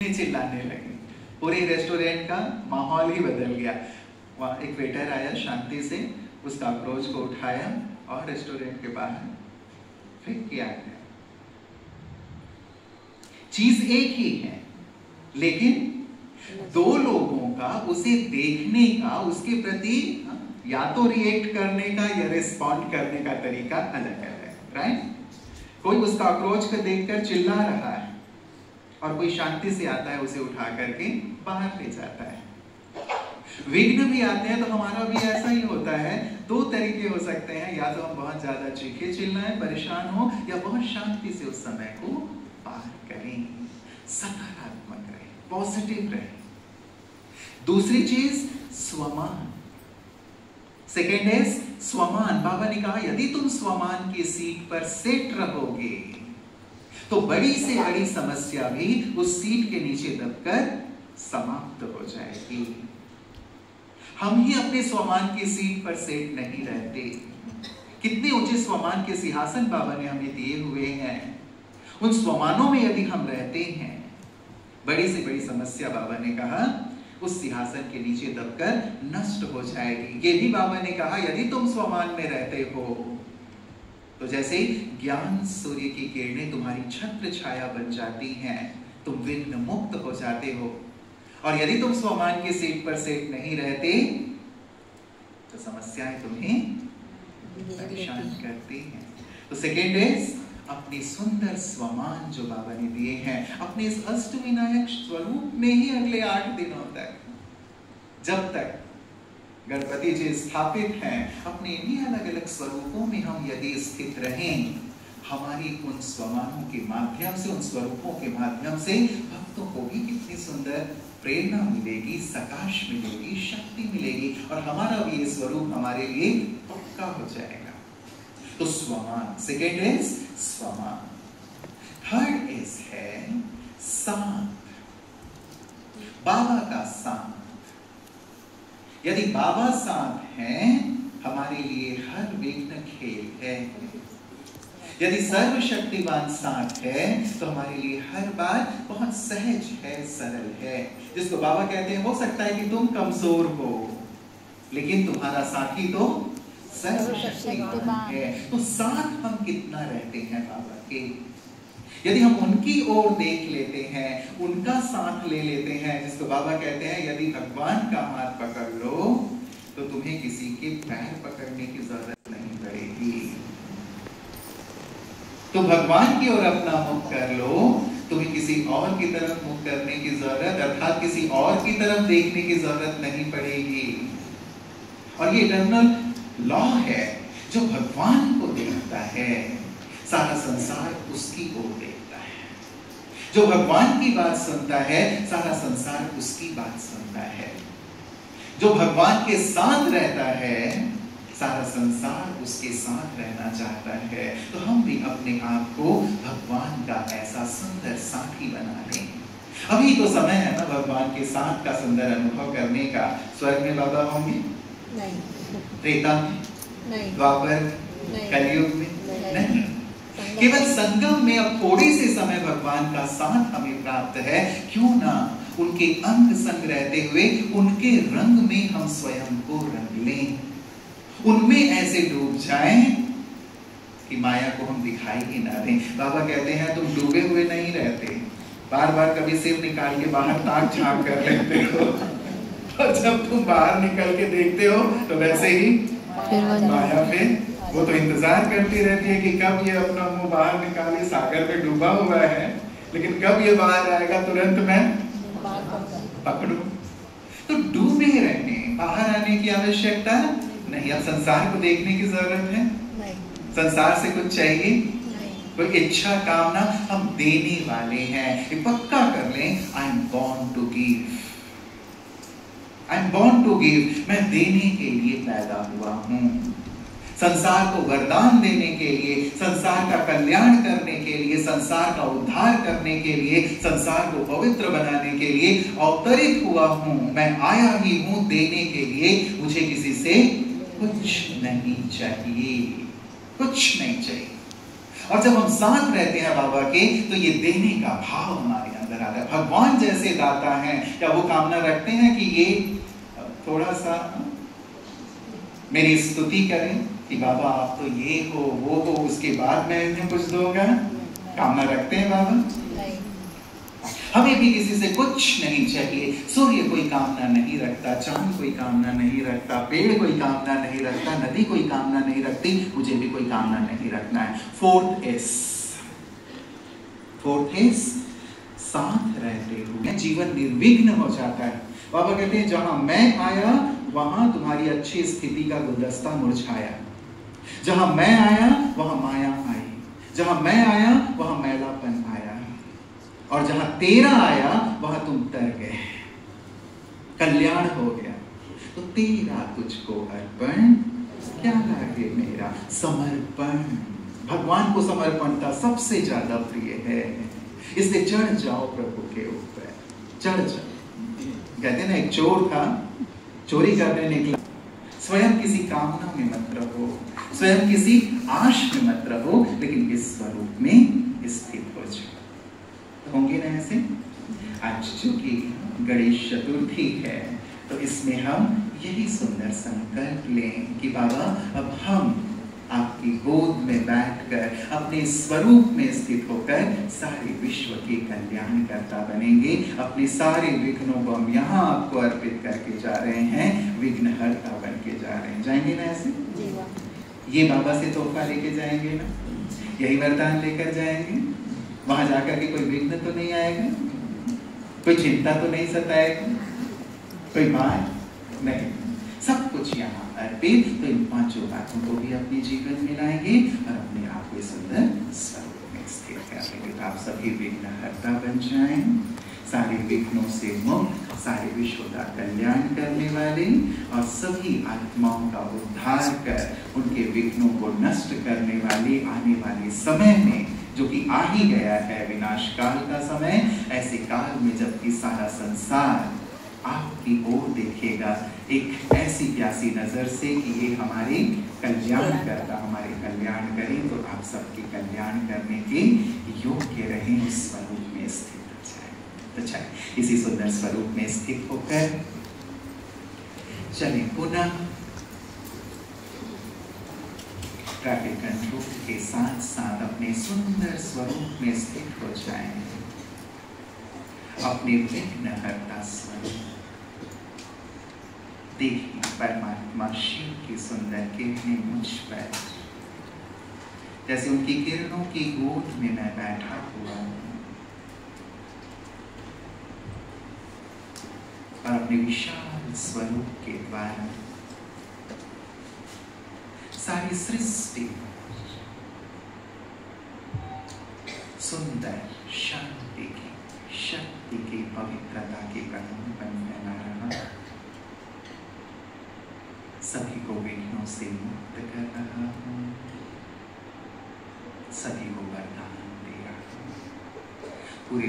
नहीं चिल्लाने लगे। पूरे रेस्टोरेंट का माहौल ही बदल गया। वहाँ एक वेटर आया, शांति से उस कॉकरोच को उठाया और रेस्टोरेंट के बाहर फेंक किया गया। चीज एक ही है, लेकिन दो लोगों का उसे देखने का, उसके प्रति या तो रिएक्ट करने का या रिस्पॉन्ड करने का तरीका अलग अलग है, राइट? कोई उस कॉकरोच को देखकर चिल्ला रहा है और कोई शांति से आता है, उसे उठा करके बाहर ले जाता है। विघ्न भी आते हैं तो हमारा भी ऐसा ही होता है। दो तरीके हो सकते हैं, या तो हम बहुत ज्यादा चीखे चिल्लाएं, परेशान हो, या बहुत शांति से उस समय को पार करें। सकारात्मक रहे, पॉजिटिव रहे। दूसरी चीज स्वमान। Second is स्वमान। बाबा ने कहा यदि तुम स्वमान की सीट पर सेट रहोगे तो बड़ी से बड़ी समस्या भी उस सीट के नीचे दबकर समाप्त हो जाएगी। हम ही अपने स्वमान की सीट पर सेट नहीं रहते। कितने ऊंचे स्वमान के सिंहासन बाबा ने हमें दिए हुए हैं। उन स्वमानों में यदि हम रहते हैं, बड़ी से बड़ी समस्या बाबा ने कहा उस सिंहासन के नीचे दबकर नष्ट हो जाएगी। ये भी बाबा ने कहा यदि तुम स्वमान में रहते हो तो जैसे ज्ञान सूर्य की किरणें तुम्हारी छत्र छाया बन जाती हैं, तुम विघ्न मुक्त हो जाते हो। और यदि तुम स्वमान की सीट पर सेट नहीं रहते तो समस्याएं तुम्हें परेशान करती हैं। तो सेकेंड इज अपनी सुंदर स्वमान जो बाबा ने दिए हैं, अपने इस अष्टविनायक स्वरूप में ही अगले 8 दिनों तक, जब तक गणपति जी स्थापित हैं, अपने इन्हीं अलग अलग स्वरूपों में हम यदि स्थित रहें, हमारी उन स्वमानों के माध्यम से, उन स्वरूपों के माध्यम से भक्तों को भी कितनी सुंदर प्रेरणा मिलेगी, सकाश मिलेगी, शक्ति मिलेगी, और हमारा भी ये स्वरूप हमारे लिए पक्का हो जाएगा। तो स्वमान, सेकेंड इज स्वमान। थर्ड इज है सांप। बाबा का सांप। यदि बाबा सांप हैं, हमारे लिए हर विघ्न खेल है। यदि सर्वशक्तिमान सांप है तो हमारे लिए हर बात बहुत सहज है, सरल है। जिसको बाबा कहते हैं हो सकता है कि तुम कमजोर हो, लेकिन तुम्हारा साथी तो सर्वशक्तिमान है। तो साथ हम कितना रहते हैं बाबा के। यदि हम उनकी ओर देख लेते हैं, उनका साथ ले लेते हैं, जिसको बाबा कहते हैं यदि भगवान का हाथ पकड़ लो तो तुम्हें किसी के पैर पकड़ने की जरूरत नहीं पड़ेगी। तो भगवान की ओर अपना मुख कर लो, तुम्हें किसी और की तरफ मुख करने की जरूरत, अर्थात किसी और की तरफ देखने की जरूरत नहीं पड़ेगी। और ये इटर्नल लॉ है, जो भगवान को देखता है सारा संसार उसकी ओर देखता है। जो भगवान की बात सुनता है सारा संसार उसकी बात सुनता है। जो भगवान के साथ रहता है सारा संसार उसके साथ रहना चाहता है। तो हम भी अपने आप को भगवान का ऐसा सुंदर साथी बना लें। अभी तो समय है ना भगवान के साथ का सुंदर अनुभव करने का। स्वर्ग में बाबा होंगे नहीं, त्रेता में नहीं, द्वापर कलयुग में नहीं, केवल संगम में अब थोड़े से समय भगवान का साथ हमें प्राप्त है। क्यों ना उनके अंग संग रहते हुए उनके रंग में हम स्वयं को रंग लें, उनमें ऐसे डूब जाएं कि माया को हम दिखाई ही ना दें। बाबा कहते हैं तुम डूबे हुए नहीं रहते, बार बार कभी सिर निकाल के बाहर ताक झांक कर लेते हो, और जब तुम बाहर निकल के देखते हो तो वैसे ही माया पे वो तो इंतजार करती रहती है कि कब ये अपना मुंह बाहर निकाले, सागर पे डूबा हुआ है, लेकिन कब ये बाहर आएगा तुरंत मैं पकड़ू। तो डूबे रहने, बाहर आने की आवश्यकता नहीं। अब संसार को देखने की जरूरत है नहीं। संसार से कुछ चाहिए नहीं। कोई इच्छा कामना, हम देने वाले हैं। ये पक्का कर लें, I am born to give, I am born to give. मैं देने के लिए पैदा हुआ हूँ, संसार को वरदान देने के लिए, संसार का कल्याण करने के लिए, संसार का उद्धार करने के लिए, संसार को पवित्र बनाने के लिए अवतरित हुआ हूँ। मैं आया ही हूँ देने के लिए। मुझे किसी से कुछ नहीं चाहिए, कुछ नहीं चाहिए। और जब हम साथ रहते हैं बाबा के तो ये देने का भाव हमारे अंदर आता है। भगवान जैसे दाता हैं, क्या वो कामना रखते हैं कि ये थोड़ा सा मेरी स्तुति करें कि बाबा आप तो ये हो वो हो, उसके बाद मैं इन्हें कुछ दूंगा? कामना रखते हैं बाबा? हमें भी किसी से कुछ नहीं चाहिए। सूर्य कोई कामना नहीं रखता, चांद कोई कामना नहीं रखता, पेड़ कोई कामना नहीं रखता, नदी कोई कामना नहीं रखती, मुझे भी कोई कामना नहीं रखना है। फोर्थ इज साथ रहते हुए जीवन निर्विघ्न हो जाता है। बाबा कहते हैं जहां मैं आया वहां तुम्हारी अच्छी स्थिति का गुलदस्ता मुरझाया, जहां मैं आया वहां माया आई, जहां मैं आया वहां मैलापन आया, और जहां तेरा आया वहां तुम तर गए, कल्याण हो गया। तो तेरा तुझको अर्पण, क्या लागे मेरा समर्पण। भगवान को समर्पणता सबसे ज्यादा प्रिय है, इसलिए चढ़ जाओ प्रभु के ऊपर, चढ़ जाओ। कहते ना एक चोर था, चोरी करने निकला, स्वयं किसी कामना में मत रहो, स्वयं किसी आश में मत रहो, लेकिन इस स्वरूप में स्थित हो जाओ। होंगे ना ऐसे? आज चूंकि गणेश चतुर्थी है तो इसमें हम यही सुंदर संकल्प लें कि बाबा अब हम आपकी गोद में बैठकर अपने स्वरूप में स्थित होकर सारे विश्व के कल्याण करता बनेंगे। अपने सारे विघ्नों को हम यहाँ आपको अर्पित करके जा रहे हैं, विघ्नहर्ता बन के जा रहे हैं। जाएंगे ना ऐसे? ये बाबा से तोहफा लेके जाएंगे ना, यही वरदान लेकर जाएंगे। वहां जाकर के कोई विघ्न तो नहीं आएगा, कोई चिंता तो नहीं सताएगा, कोई मार नहीं, सब कुछ यहाँ अर्पित। तो इन पांचों बातों को भी अपने जीवन में लाएंगे और अपने आप को सुंदर स्वरूप में स्थिर करेंगे। तो आप सभी विघ्नहर्ता बन जाएं, सारे विघ्नों से मुक्त, सारे विश्व का कल्याण करने वाले और सभी आत्माओं का उद्धार कर उनके विघ्नों को नष्ट करने वाले आने वाले समय में, जो कि आ ही गया है विनाश काल का समय, ऐसे काल में जबकि सारा संसार आपकी ओर देखेगा एक ऐसी प्यासी नजर से कि ये हमारे कल्याण करता, हमारे कल्याण करें, तो आप सबके कल्याण करने के योग्य रहें, उस स्वरूप में स्थित हो जाए। तो चलिए इसी सुंदर स्वरूप में स्थित होकर चले पुनः ट्रैफिक कंट्रोल के साथ साथ अपने सुंदर स्वरूप में स्थित हो जाएं, अपने विघ्नहर्ता स्वरूप देखिए। परमात्मा शिव की सुंदर किरणें मुझ पर, जैसे उनकी किरणों की गोद में मैं बैठा हुआ हूं, और अपने विशाल स्वरूप के द्वारा सारी सृष्टि सुंदर शांति की, शक्ति की, पवित्रता के कदम फैला रहा, सभी को विघ्नों से मुक्त कर रहा हूं, सभी को वरदान दे रहा हूं। पूरे